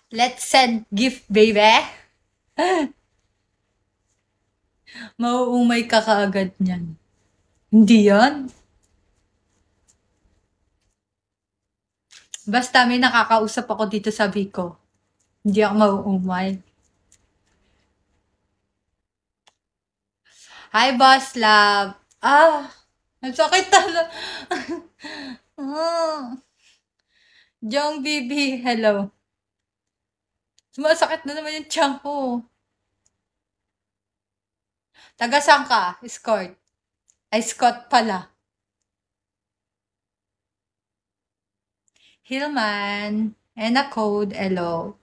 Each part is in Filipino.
Let's send gift, baby. Mauumay ka kaagad niyan. Hindi yan. Basta may nakakausap ako dito sa Vico. Hindi ako mauumay. Hi, Boss Love. Ang sakit talaga. Jong Bibi, hello. Sumasakit na naman yung tiyan ko. Taga saan ka? Escort. Ay, Scott pala. Hillman. And a code, hello.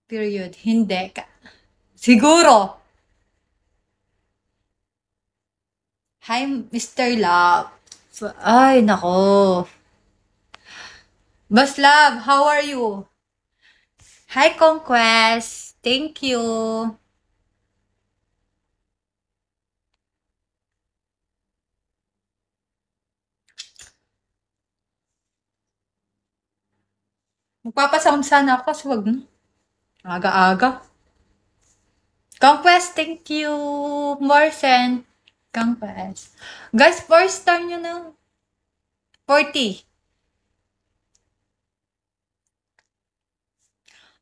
Period. Hindi ka. Siguro. Hi, Mr. Love. Ay, nako. Boss Love, how are you? Hi, Conquest. Thank you. Magpapasound sana ako kasi wag na. Aga-aga. Conquest, thank you. Morsen. Conquest. Guys, first time nyo na. 40.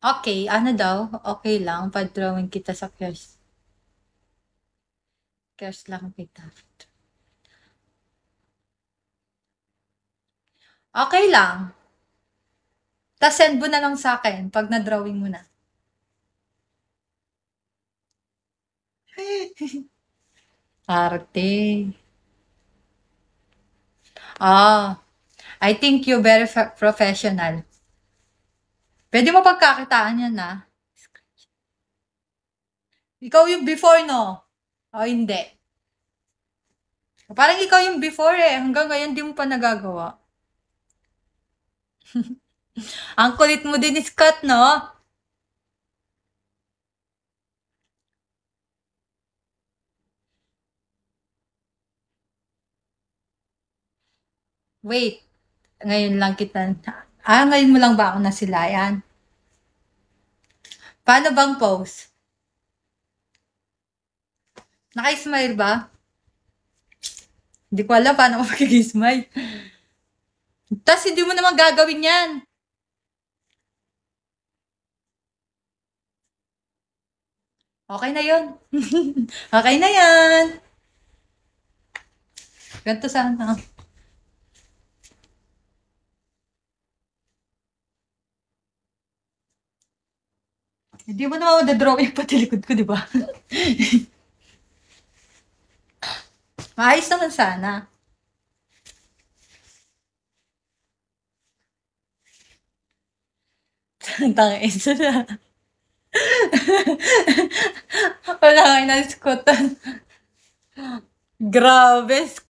Okay, ano daw? Okay lang. Pag-drawing kita sa cares. Cares lang kita. Okay lang. Tapos send mo na lang sa akin pag na-drawing mo na. Arte. I think you very professional. Pwede mo pagkakitaan yan, na. Ikaw yung before, no? O, hindi. Parang ikaw yung before eh. Hanggang ngayon, di mo pa nagagawa. Ang kulit mo din, Scott, no? Wait. Ngayon lang kita... ngayon mo lang ba ako nasilayan? Paano bang pose? Naka-smile ba? Hindi ko alam paano ako mag-smile. Tapos hindi mo naman gagawin yan. Okay na yun. Okay na yan. Ganito sana. Hindi mo naman madadrawing pati likod ko, di ba? Maayos naman sana. Tangin na. Wala nga na-scotan. Grabe,